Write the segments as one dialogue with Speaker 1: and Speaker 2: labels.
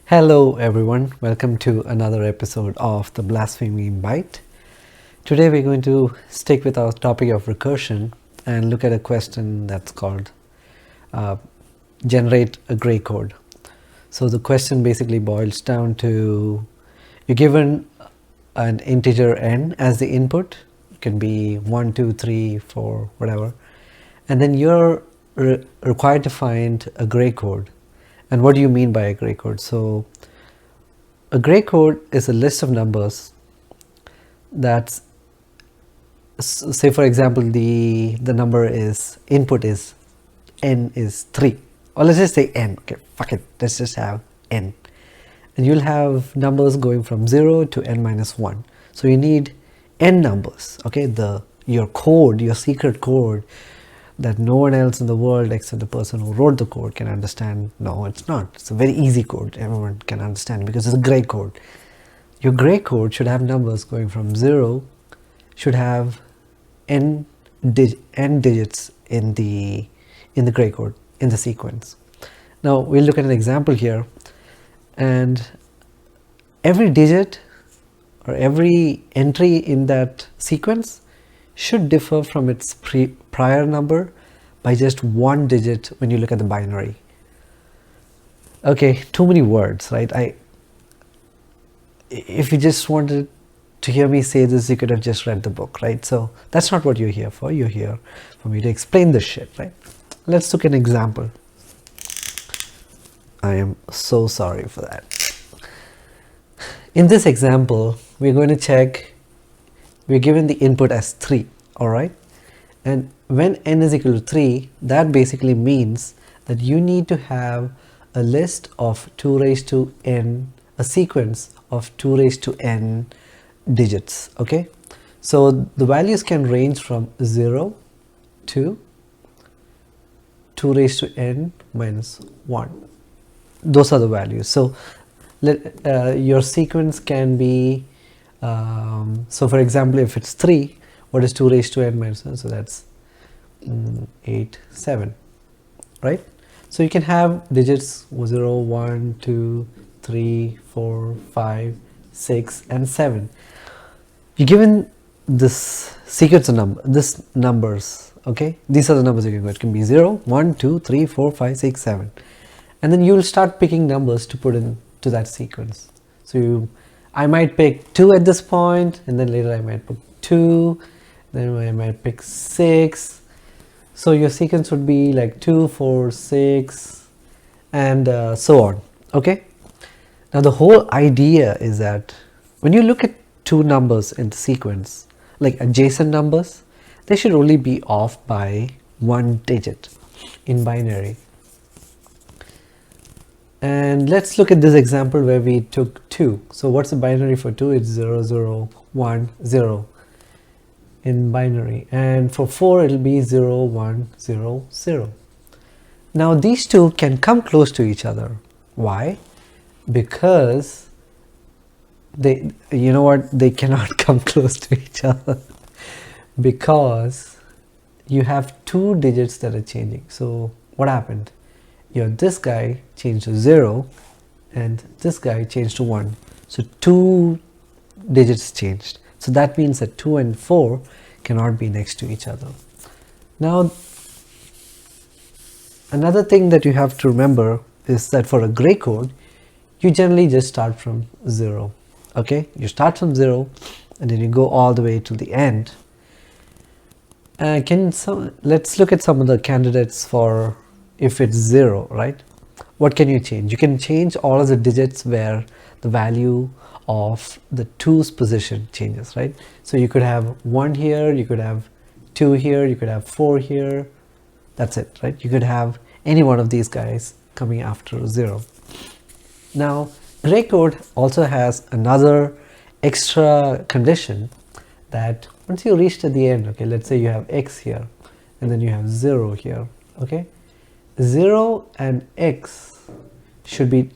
Speaker 1: Hello everyone, welcome to another episode of the Blasphemy Bite. Today we're going to stick with our topic of recursion and look at a question that's called generate a gray code. So the question basically boils down to you're given an integer n as the input. It can be 1, 2, 3, 4, whatever. And then you're required to find a gray code. And what do you mean by a gray code? So a gray code is a list of numbers that's, say for example, the number is, input is, n is 3. Or let's just say n, okay, fuck it, let's just have n. And you'll have numbers going from 0 to n minus 1. So you need n numbers, okay, your code, your secret code, that no one else in the world except the person who wrote the code can understand. No, it's not. It's a very easy code. Everyone can understand because it's a gray code. Your gray code should have numbers going from 0, should have n digits in the gray code, in the sequence. Now we'll look at an example here, and every digit or every entry in that sequence should differ from its prior number by just one digit when you look at the binary. Okay, too many words, right? If you just wanted to hear me say this, you could have just read the book, right? So that's not what you're here for. You're here for me to explain this shit, right? Let's look at an example. I am so sorry for that. In this example, we're going to check. We're given the input as 3, all right? And when n is equal to 3, that basically means that you need to have a list of 2 raised to n, a sequence of 2 raised to n digits, okay? So the values can range from 0 to 2 raised to n minus 1. Those are the values. So your sequence can be so for example, if it's 3, what is 2 raised to n minus 1? So that's 8, 7, right? So you can have digits 0, 1, 2, 3, 4, 5, 6, and 7. You're given this sequence of numbers, okay? These are the numbers you can go. It can be 0, 1, 2, 3, 4, 5, 6, 7. And then you'll start picking numbers to put into that sequence. So I might pick 2 at this point, and then later I might pick 2, then I might pick 6. So your sequence would be like 2, 4, 6, and so on, okay? Now the whole idea is that when you look at two numbers in the sequence, like adjacent numbers, they should only be off by 1 digit in binary. And let's look at this example where we took 2. So what's the binary for 2? It's 0, 0, 1, 0 in binary. And for 4, it'll be 0, 1, 0, 0. Now these two can come close to each other. Why? Because they, you know what? They cannot come close to each other because you have 2 digits that are changing. So what happened? This guy changed to 0 and this guy changed to 1. So 2 digits changed. So that means that 2 and 4 cannot be next to each other. Now, another thing that you have to remember is that for a gray code, you generally just start from 0. Okay? You start from 0 and then you go all the way to the end. Let's look at some of the candidates for if it's 0, right? What can you change? You can change all of the digits where the value of the 2's position changes, right? So you could have 1 here, you could have 2 here, you could have 4 here. That's it, right? You could have any one of these guys coming after 0. Now, gray code also has another extra condition that once you reach to the end, okay, let's say you have x here and then you have 0 here, okay? 0 and x should be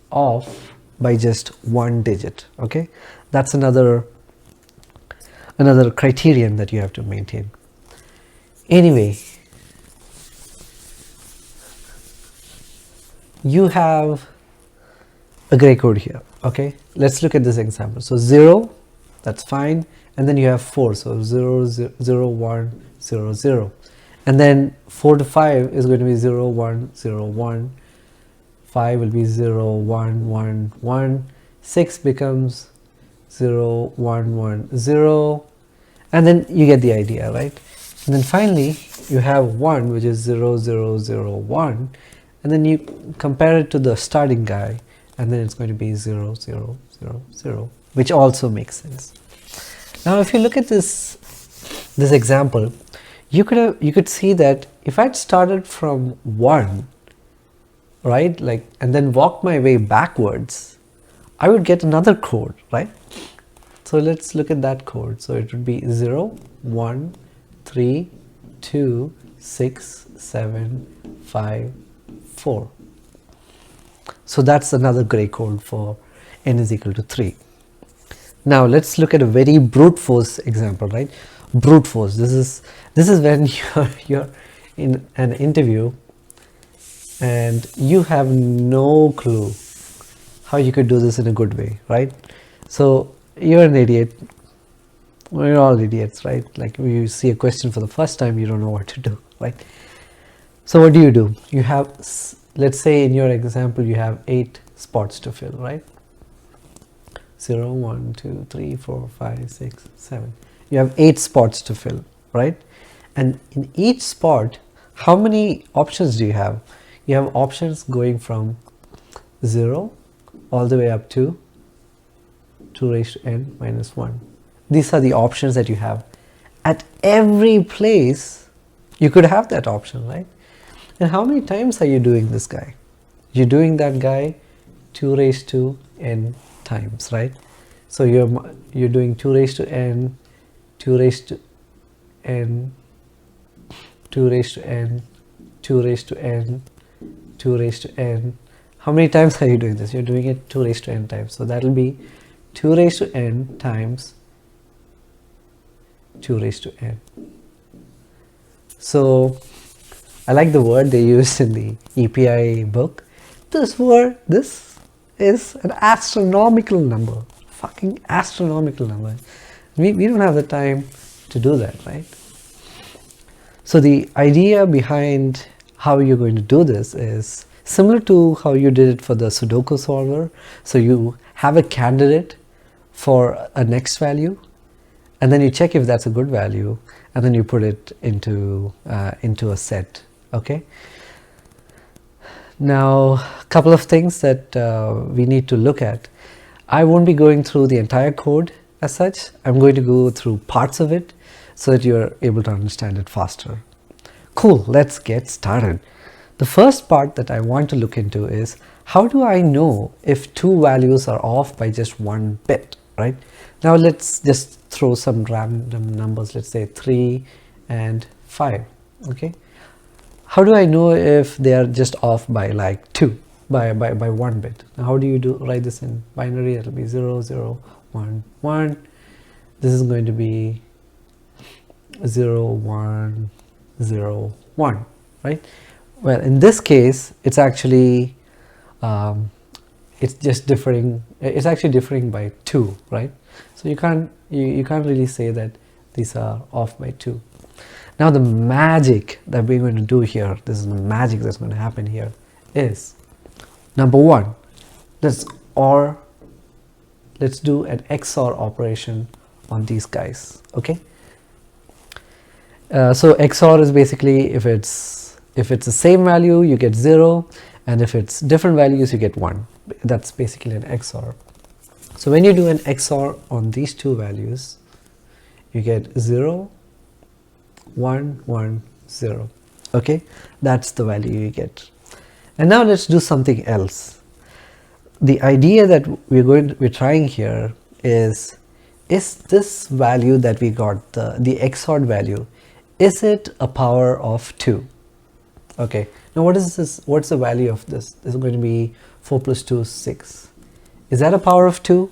Speaker 1: off by just 1 digit, okay? That's another criterion that you have to maintain. Anyway, you have a gray code here. Okay, let's look at this example. So 0, that's fine, and then you have 4, so 0 0 0 1 0 0, and then 4 to 5 is going to be 0 1 0 1, 5 will be 0 1 1 1, 6 becomes 0 1 1 0, and then you get the idea, right? And then finally you have 1, which is 0 0 0 1, and then you compare it to the starting guy, and then it's going to be 0 0 0 0, which also makes sense. Now if you look at this example, you could see that if I'd started from 1, right, like, and then walked my way backwards, I would get another code, right? So let's look at that code. So it would be 0 1 3 2 6 7 5 4. So that's another gray code for n is equal to 3. Now let's look at a very brute force example, right? Brute force. This is when you're in an interview and you have no clue how you could do this in a good way, right? So you're an idiot. We're all idiots, right? Like when you see a question for the first time, you don't know what to do, right? So what do? You have, let's say in your example, you have 8 spots to fill, right? 0 1 2 3 4 5 6 7. You have 8 spots to fill, right? And in each spot, how many options do you have? You have options going from 0 all the way up to 2 raised to n minus 1. These are the options that you have. At every place, you could have that option, right? And how many times are you doing this guy? You're doing that guy 2 raised to n times, right? So you're doing 2 raised to n, 2 raised to n, 2 raised to n, 2 raised to n, 2 raised to n. How many times are you doing this? You're doing it 2 raised to n times. So that will be 2 raised to n times 2 raised to n. So I like the word they used in the EPI book. This is an astronomical number. Fucking astronomical number. We don't have the time to do that, right? So the idea behind how you're going to do this is similar to how you did it for the Sudoku solver. So you have a candidate for a next value, and then you check if that's a good value, and then you put it into a set. Okay. Now, a couple of things that we need to look at. I won't be going through the entire code as such. I'm going to go through parts of it so that you're able to understand it faster. Cool, let's get started. The first part that I want to look into is, how do I know if two values are off by just 1 bit, right? Now let's just throw some random numbers, let's say 3 and 5, okay? How do I know if they are just off by like 2, by 1 bit? Now how do you write this in binary? It'll be 0 0 1 1. This is going to be 0 1 0 1, right? Well, in this case, it's actually it's just differing. It's actually differing by 2, right? So you can't really say that these are off by 2. Now the magic that we're going to do here, this is the magic that's going to happen here, is number 1, let's do an XOR operation on these guys. Okay. So XOR is basically if it's the same value you get 0, and if it's different values you get 1. That's basically an XOR. So when you do an XOR on these two values, you get 0 1 1 0. Okay, that's the value you get. And now let's do something else. The idea that we're trying here is this value that we got, the XOR value, is it a power of 2? Okay, now what is this? What's the value of this? This is going to be 4 plus 2 is 6. Is that a power of 2?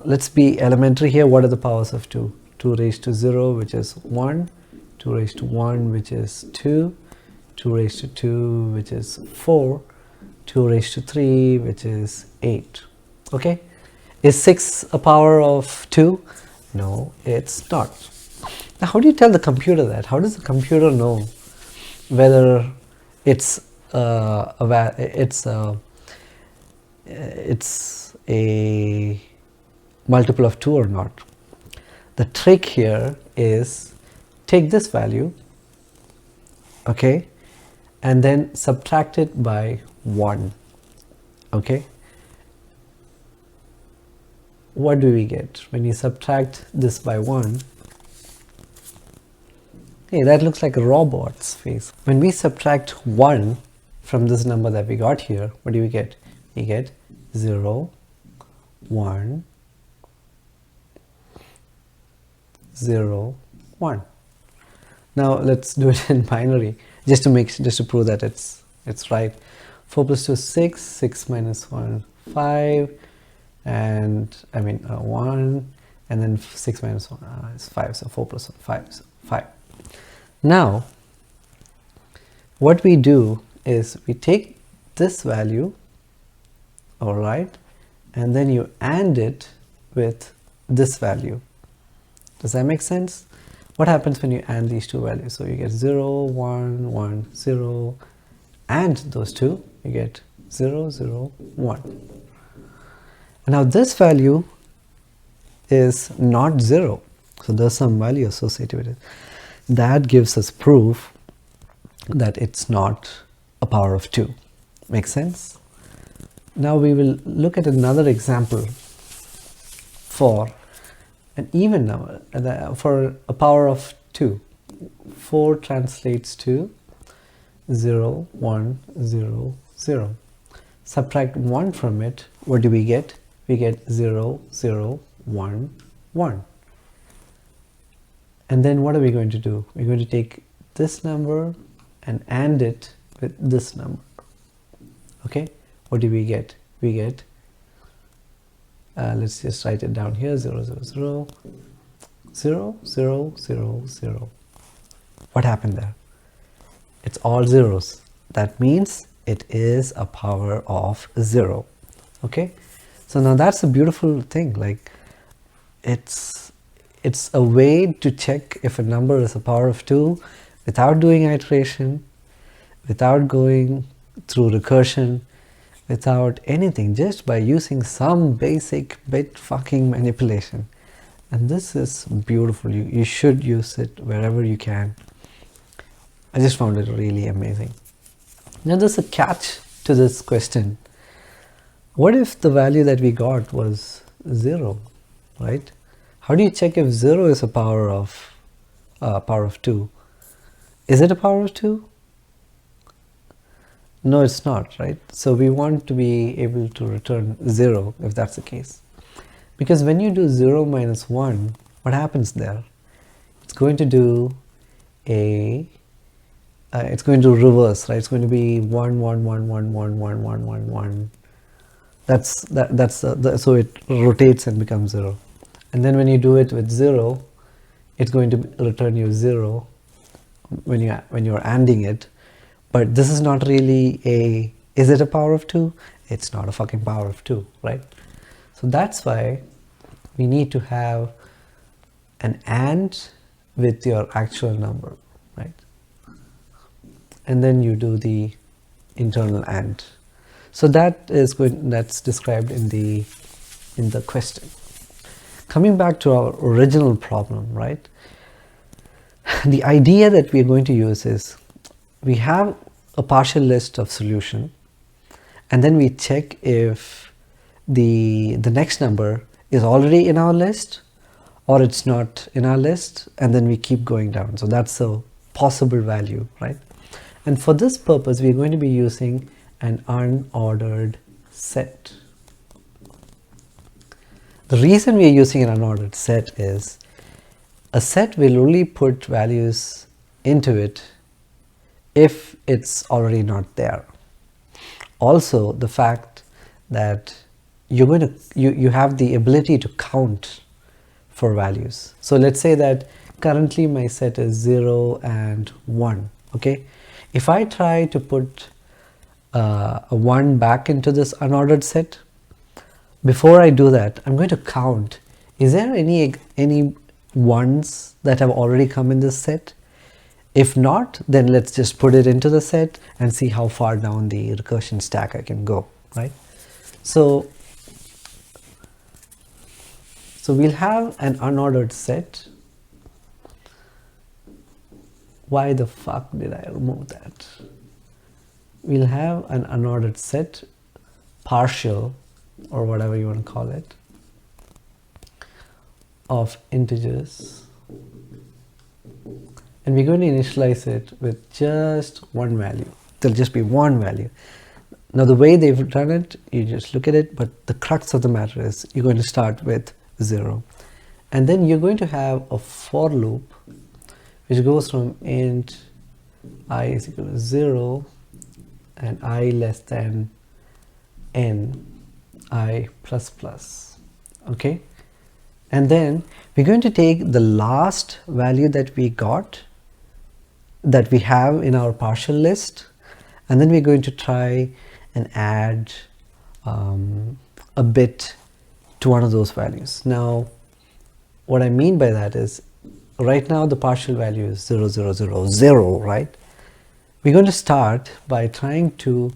Speaker 1: Let's be elementary here. What are the powers of 2? 2 raised to 0, which is 1, 2 raised to 1, which is 2, 2 raised to 2, which is 4, 2 raised to 3, which is 8. Okay, is 6 a power of 2? No, it's not. Now how do you tell the computer that? How does the computer know whether it's it's a multiple of 2 or not? The trick here is take this value, okay, and then subtract it by 1. Okay, what do we get when you subtract this by 1? Hey, that looks like a robot's face. When we subtract 1 from this number that we got here, what do we get? We get 0, 1, 0, 1. Now let's do it in binary just to prove that it's right. 4 plus 2 is 6, 6 minus 1 5, and 1, and then 6 minus 1 is 5, so 4 plus 1 5, so 5. Now what we do is we take this value, all right, and then you AND it with this value. Does that make sense? What happens when you AND these two values? So you get 0, 1, 1, 0, and those two, you get 0, 0, 1. And now this value is not 0, so there's some value associated with it. That gives us proof that it's not a power of 2. Make sense? Now we will look at another example for an even number, for a power of 2. 4 translates to 0, 1, 0, 0. Subtract 1 from it, what do we get? We get 0, 0, 1, 1. And then what are we going to do? We're going to take this number and AND it with this number. Okay, what do we get? We get, let's just write it down here, 0, 0, 0, 0, 0, 0, 0. What happened there? It's all zeros. That means it is a power of 0. Okay, so now that's a beautiful thing. Like it's a way to check if a number is a power of 2 without doing iteration, without going through recursion, without anything, just by using some basic bit fucking manipulation. And this is beautiful. You should use it wherever you can. I just found it really amazing. Now there's a catch to this question. What if the value that we got was 0, right? How do you check if 0 is a power of 2? Is it a power of 2? No, it's not, right? So we want to be able to return 0 if that's the case. Because when you do 0 minus 1, what happens there? It's going to do it's going to reverse, right? It's going to be 1, 1, 1, 1, 1, 1, 1, 1, 1. So it rotates and becomes 0. And then when you do it with 0, it's going to return you 0 when you're ANDing it. But this is not really is it a power of 2? It's not a fucking power of 2, right? So that's why we need to have an AND with your actual number, right? And then you do the internal AND. So that's described in the question. Coming back to our original problem, right? The idea that we're going to use is we have a partial list of solution, and then we check if the next number is already in our list or it's not in our list, and then we keep going down. So that's a possible value, right? And for this purpose, we're going to be using an unordered set. The reason we are using an unordered set is a set will only put values into it if it's already not there. Also, the fact that you have the ability to count for values. So let's say that currently my set is 0 and 1. Okay, if I try to put a 1 back into this unordered set. Before I do that, I'm going to count. Is there any ones that have already come in this set? If not, then let's just put it into the set and see how far down the recursion stack I can go, right? So we'll have an unordered set. Why the fuck did I remove that? We'll have an unordered set, partial, or whatever you want to call it, of integers. And we're going to initialize it with just one value. There'll just be one value. Now the way they've done it, you just look at it, but the crux of the matter is you're going to start with 0. And then you're going to have a for loop which goes from int I is equal to 0 and I less than n I plus plus. Okay? And then we're going to take the last value that we got, that we have in our partial list, and then we're going to try and add a bit to one of those values. Now, what I mean by that is, right now the partial value is 0, 0, 0, 0, right? We're going to start by trying to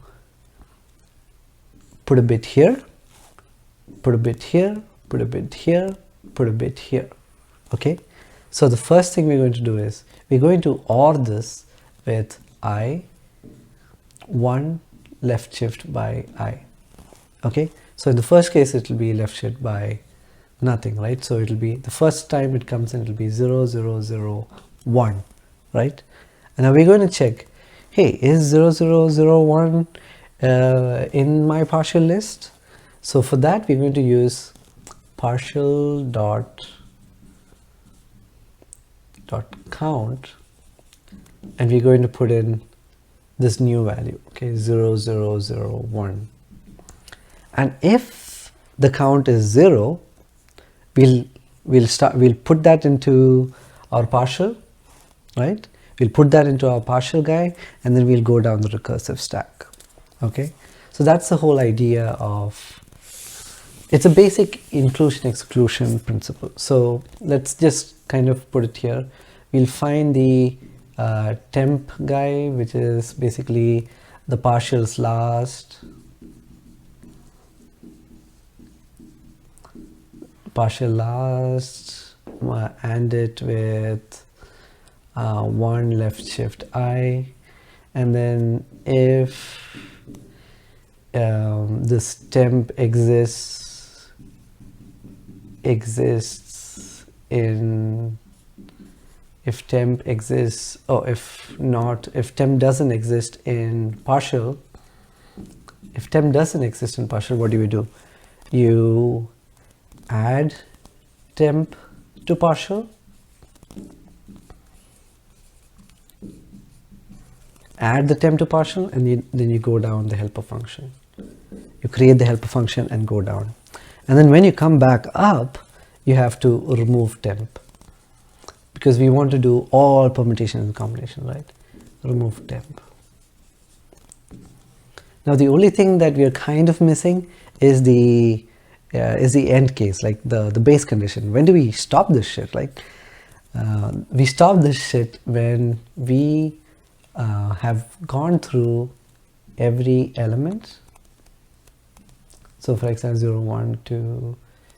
Speaker 1: put a bit here, put a bit here, put a bit here, put a bit here. Okay, so the first thing we're going to do is we're going to OR this with I 1 left shift by I. Okay, so in the first case it will be left shift by nothing, right? So it will be, the first time it comes in, it will be 0, 0, 0, 1, right? And now we're going to check, hey, is 0, 0, 0, 1 in my partial list? So for that we're going to use partial dot count, and we're going to put in this new value, okay, 0, 0, 0, 1. And if the count is 0, we'll put that into our partial, right? We'll put that into our partial guy, and then we'll go down the recursive stack. Okay, so that's the whole idea of, it's a basic inclusion exclusion principle. So let's just kind of put it here. We'll find the temp guy, which is basically the partials last, partial last, and it with 1 left shift I, and then if this temp exists in, if temp exists, or if not, if temp doesn't exist in partial, if temp doesn't exist in partial, what do? You add temp to partial, add the temp to partial, and then you go down the helper function. You create the helper function and go down. And then when you come back up, you have to remove temp, because we want to do all permutation and combination, right? Remove temp. Now the only thing that we are kind of missing is the end case, like the base condition. When do we stop this shit? Like we stop this shit when we have gone through every element. So for example, 0, 1, 2,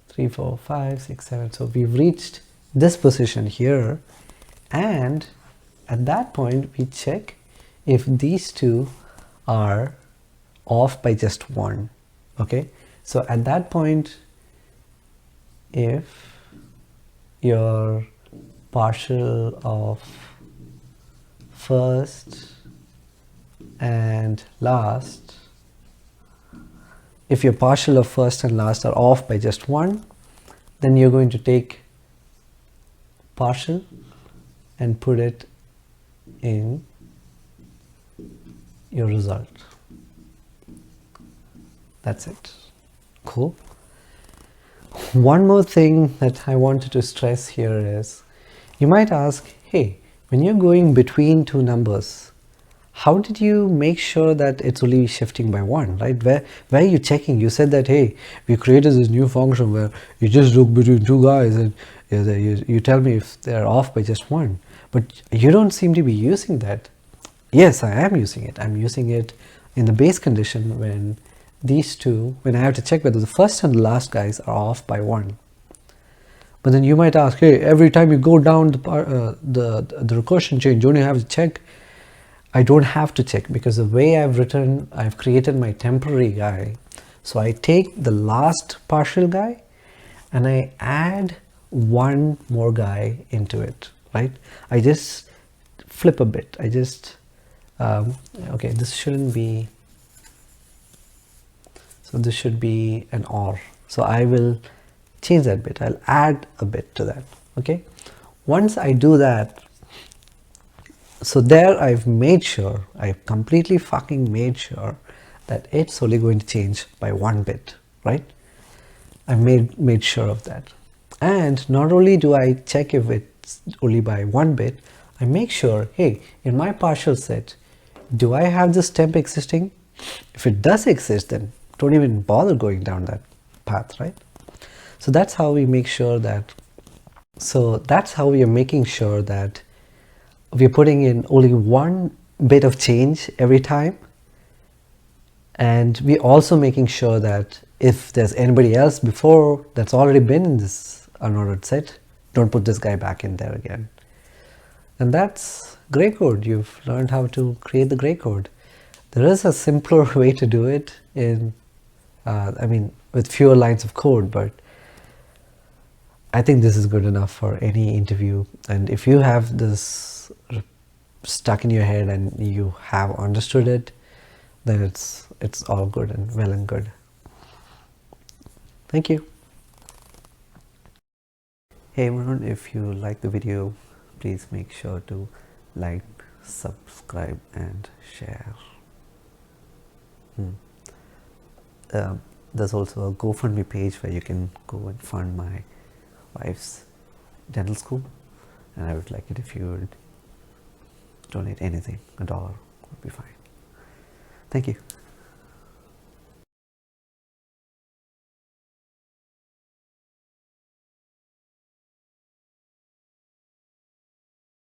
Speaker 1: 3, 4, 5, 6, 7. So we've reached this position here, and at that point we check if these two are off by just 1. Okay, so at that point, if your partial of first and last, if your partial of first and last are off by just 1, then you're going to take partial and put it in your result. That's it. Cool. One more thing that I wanted to stress here is, you might ask, hey, when you're going between two numbers, how did you make sure that it's only shifting by 1, right? Where are you checking? You said that, hey, we created this new function where you just look between two guys and you tell me if they're off by just 1, but you don't seem to be using that. Yes, I am using it. I'm using it in the base condition when these two, when I have to check whether the first and the last guys are off by 1. But then you might ask, hey, every time you go down the recursion chain, don't you have to check? I don't have to check, because the way I've created my temporary guy. So I take the last partial guy and I add one more guy into it, right? I just flip a bit. I just, okay, this shouldn't be, so this should be an OR. So I will change that bit. I'll add a bit to that, okay? Once I do that, so there I've made sure, I've completely fucking made sure that it's only going to change by 1 bit, right? I've made sure of that. And not only do I check if it's only by 1 bit, I make sure, hey, in my partial set, do I have this temp existing? If it does exist, then don't even bother going down that path, right? So that's how we make sure that, so that's how we are making sure that we're putting in only 1 bit of change every time. And we're also making sure that if there's anybody else before that's already been in this unordered set, don't put this guy back in there again. And that's gray code. You've learned how to create the gray code. There is a simpler way to do it in, I mean, with fewer lines of code, but I think this is good enough for any interview. And if you have this stuck in your head and you have understood it, then it's all good and well and good. Thank you. Hey everyone, if you like the video, please make sure to like, subscribe and share. There's also a GoFundMe page where you can go and fund my wife's dental school, and I would like it if you would donate anything. $1 would be fine. Thank you.